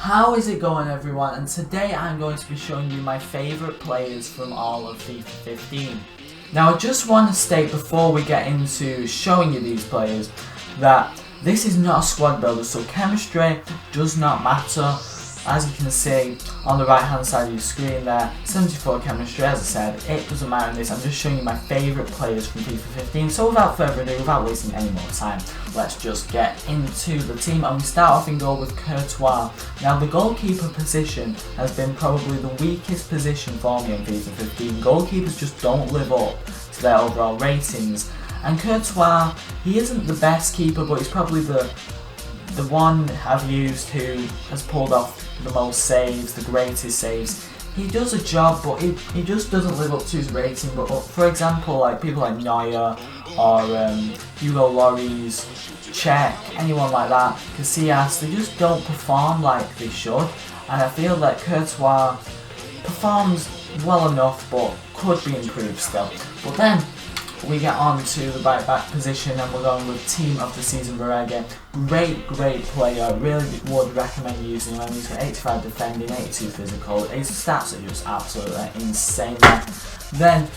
How is it going, everyone? And today I'm going to be showing you my favourite players from all of FIFA 15. Now I just want to state before we get into showing you these players that this is not a squad builder, so chemistry does not matter. As you can see on the right hand side of your screen there, 74 chemistry. As I said, it doesn't matter in this, I'm just showing you my favourite players from FIFA 15. So without further ado, without wasting any more time, let's just get into the team. And we start off in goal with Courtois. Now the goalkeeper position has been probably the weakest position for me in FIFA 15. Goalkeepers just don't live up to their overall ratings. And Courtois, he isn't the best keeper, but he's probably the one I've used who has pulled off the most saves, the greatest saves. He does a job, but he just doesn't live up to his rating. But for example, like people like Neuer or Hugo Lloris, Czech, anyone like that, Casillas, they just don't perform like they should. And I feel that Courtois performs well enough, but could be improved still. But then we get on to the right back position and we're going with Team of the Season Verega. Great player, really would recommend using him. He's got 85 defending, 82 physical. His stats are just absolutely insane there. Then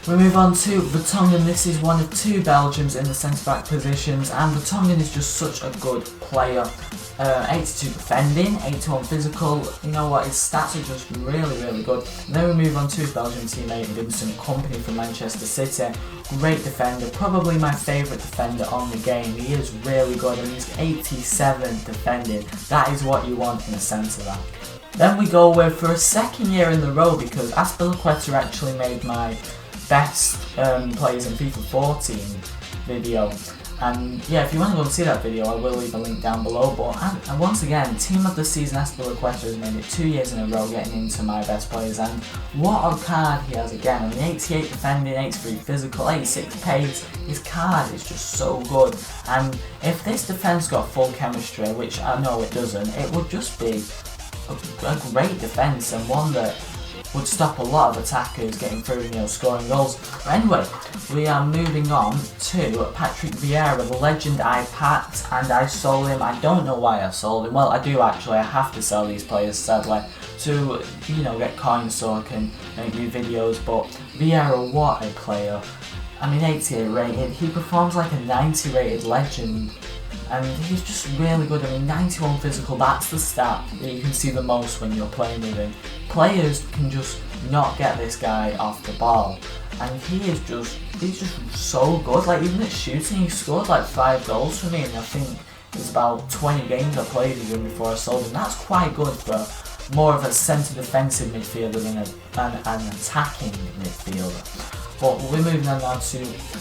we move on to Vertonghen. This is one of two Belgians in the centre back positions, and Vertonghen is just such a good player. 82 defending, 81 physical. You know what, his stats are just really good. And then we move on to his Belgian teammate Vincent Kompany from Manchester City. Great defender, probably my favourite defender on the game. He is really good, and he's 87 defending. That is what you want in a centre back. Then we go with, for a second year in a row, because Azpilicueta actually made my best players in FIFA 14 video. And yeah, if you want to go and see that video, I will leave a link down below. But and once again, Team of the Season Azpilicueta has made it 2 years in a row getting into my best players. And what a card he has again. I mean, 88 defending, 83 physical, 86 pace. His card is just so good. And if this defence got full chemistry, which I know it doesn't, it would just be a great defence and one that would stop a lot of attackers getting through, scoring goals. But anyway, we are moving on to Patrick Vieira, the legend I packed, and I sold him. I don't know why I sold him. Well, I do actually. I have to sell these players, sadly, to get coins so I can make new videos. But Vieira, what a player! I mean, 88 rated. He performs like a 90 rated legend. And he's just really good. I mean, 91 physical, that's the stat that you can see the most when you're playing with him. Players can just not get this guy off the ball. And he's just so good. Like, even at shooting, he scored like 5 goals for me. And I think it's about 20 games I played with him before I sold him. That's quite good for more of a centre defensive midfielder than an attacking midfielder. But we're moving on now to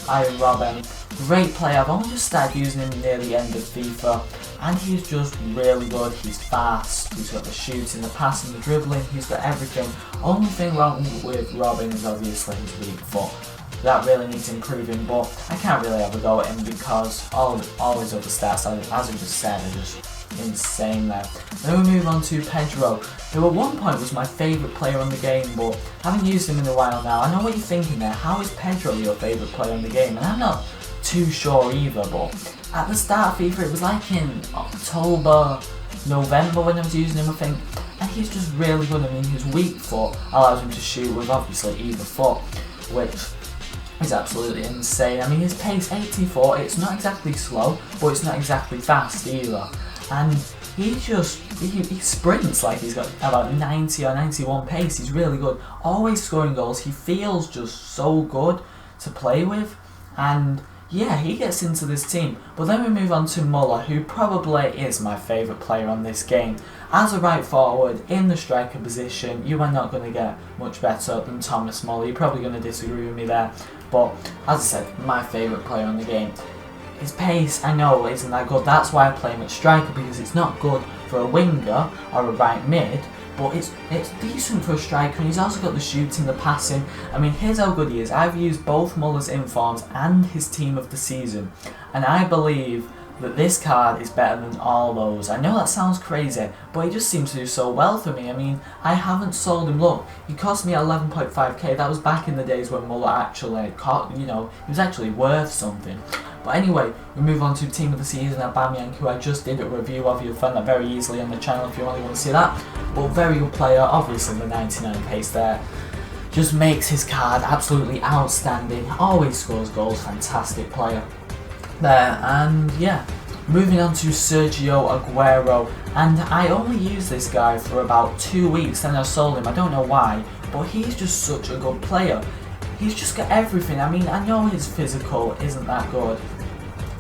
Arjen Robben. Great player. I've only just started using him near the end of FIFA, and he's just really good. He's fast, he's got the shooting, the passing, the dribbling, he's got everything. Only thing wrong with Robben is obviously his weak foot. That really needs improving, but I can't really have a go at him because all his other stats, as I just said, are just insane there. Then we move on to Pedro, who at one point was my favourite player on the game, but having used him in a while now, I know what you're thinking there. How is Pedro your favourite player on the game? And I'm not too sure either, but at the start of FIFA, it was like in October, November when I was using him, I think, and he's just really good. I mean, his weak foot allows him to shoot with obviously either foot, which is absolutely insane. I mean, his pace, 84, it's not exactly slow, but it's not exactly fast either. And he sprints like he's got about 90 or 91 pace. He's really good. Always scoring goals. He feels just so good to play with. And yeah, he gets into this team. But then we move on to Muller, who probably is my favourite player on this game. As a right forward in the striker position, you are not going to get much better than Thomas Muller. You're probably going to disagree with me there. But as I said, my favourite player on the game. His pace, I know, isn't that good. That's why I play him at striker, because it's not good for a winger or a right mid, but it's decent for a striker, and he's also got the shooting, the passing. I mean, here's how good he is. I've used both Muller's informs and his Team of the Season, and I believe that this card is better than all those. I know that sounds crazy, but he just seems to do so well for me. I mean, I haven't sold him. Look, he cost me 11.5k. That was back in the days when Muller actually, he was actually worth something. But anyway, we move on to Team of the Season, Aubameyang, who I just did a review of. You'll find that very easily on the channel if you really want to see that. But very good player, obviously the 99 pace there. Just makes his card absolutely outstanding. Always scores goals, fantastic player there. And yeah, moving on to Sergio Aguero. And I only used this guy for about 2 weeks, then I sold him. I don't know why, but he's just such a good player. He's just got everything. I mean, I know his physical isn't that good,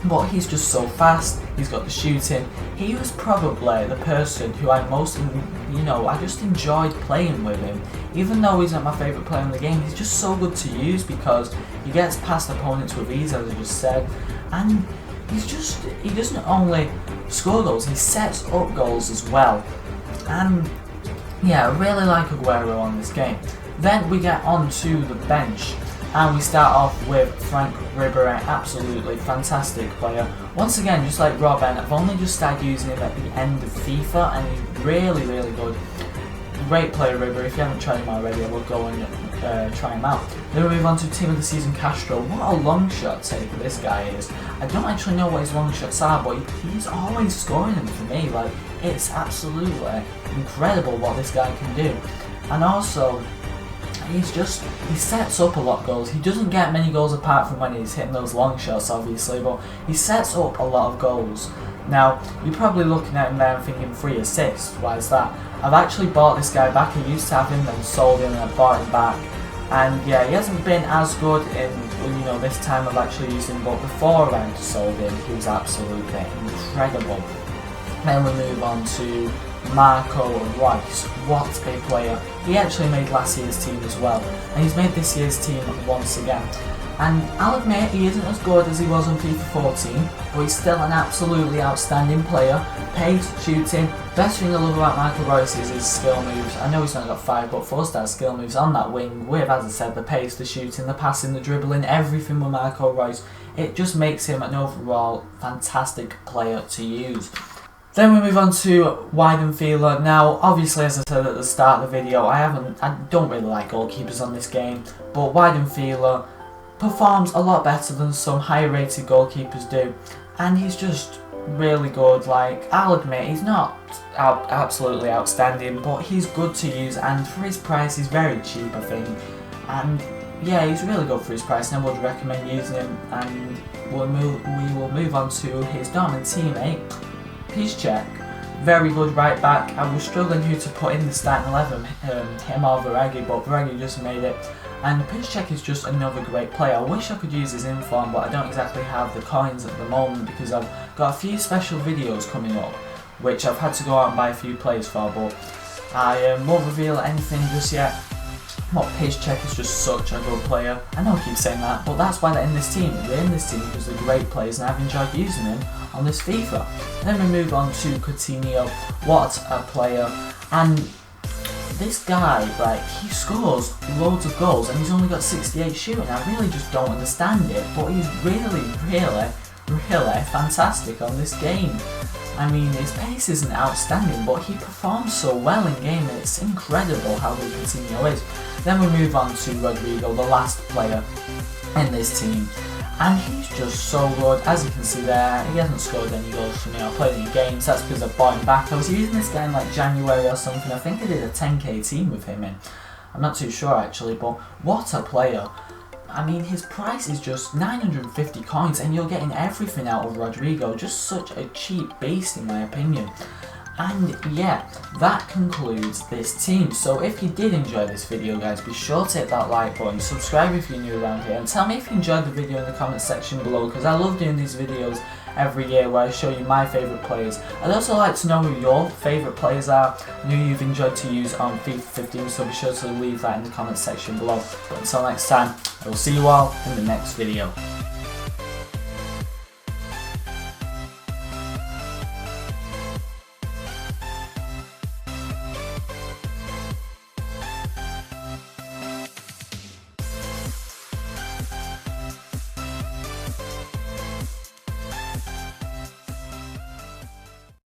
but he's just so fast. He's got the shooting. He was probably the person who I most, I just enjoyed playing with him. Even though he's not my favourite player in the game, he's just so good to use because he gets past opponents with ease, as I just said. And he doesn't only score goals, he sets up goals as well. And yeah, I really like Aguero on this game. Then we get on to the bench, and we start off with Frank Ribery, absolutely fantastic player. Once again, just like Robin, I've only just started using him at the end of FIFA, and he's really, really good. Great player, Ribery. If you haven't tried him already, I will go and try him out. Then we move on to Team of the Season, Castro. What a long shot taker this guy is. I don't actually know what his long shots are, but he's always scoring them for me. Like, it's absolutely incredible what this guy can do. And also, he sets up a lot of goals. He doesn't get many goals apart from when he's hitting those long shots, obviously, but he sets up a lot of goals. Now, you're probably looking at him there and thinking 3 assists, why is that? I've actually bought this guy back. I used to have him, then sold him, and I bought him back. And yeah, he hasn't been as good in, this time I've actually used him, but before I sold him, he was absolutely incredible. Then we move on to Marco Reus. What a player. He actually made last year's team as well, and he's made this year's team once again. And I'll admit, he isn't as good as he was on FIFA 14, but he's still an absolutely outstanding player. Pace, shooting. Best thing I love about Marco Reus is his skill moves. I know he's not got 5 but 4-star skill moves on that wing with, as I said, the pace, the shooting, the passing, the dribbling, everything with Marco Reus. It just makes him an overall fantastic player to use. Then we move on to Weidenfeller. Now, obviously, as I said at the start of the video, I don't really like goalkeepers on this game, but Weidenfeller performs a lot better than some higher rated goalkeepers do, and he's just really good. Like, I'll admit, he's not absolutely outstanding, but he's good to use, and for his price, he's very cheap, I think. And yeah, he's really good for his price, and I would recommend using him. And we will move on to his Dortmund teammate, Piszczek. Very good right back. I was struggling who to put in the starting 11, him or Viragi, but Viragi just made it. And Piszczek is just another great player. I wish I could use his inform, but I don't exactly have the coins at the moment because I've got a few special videos coming up, which I've had to go out and buy a few players for, but I won't reveal anything just yet. But Piszczek is just such a good player. I know I keep saying that, but that's why they're in this team. They're in this team because they're great players, and I've enjoyed using them on this FIFA. Then we move on to Coutinho. What a player. And this guy, like, he scores loads of goals and he's only got 68 shooting. I really just don't understand it, but he's really, really, really fantastic on this game. I mean, his pace isn't outstanding, but he performs so well in game, and it's incredible how good Coutinho is. Then we move on to Rodrigo, the last player in this team. And he's just so good. As you can see there, he hasn't scored any goals for me. I played any games, that's because I bought him back. I was using this guy in like January or something. I think I did a 10k team with him in. I'm not too sure actually, but what a player. I mean, his price is just 950 coins and you're getting everything out of Rodrigo. Just such a cheap beast in my opinion. And yeah, that concludes this team. So if you did enjoy this video, guys, be sure to hit that like button, subscribe if you're new around here, and tell me if you enjoyed the video in the comment section below, because I love doing these videos every year where I show you my favourite players. I'd also like to know who your favourite players are and who you've enjoyed to use on FIFA 15, so be sure to leave that in the comment section below. But until next time, I will see you all in the next video.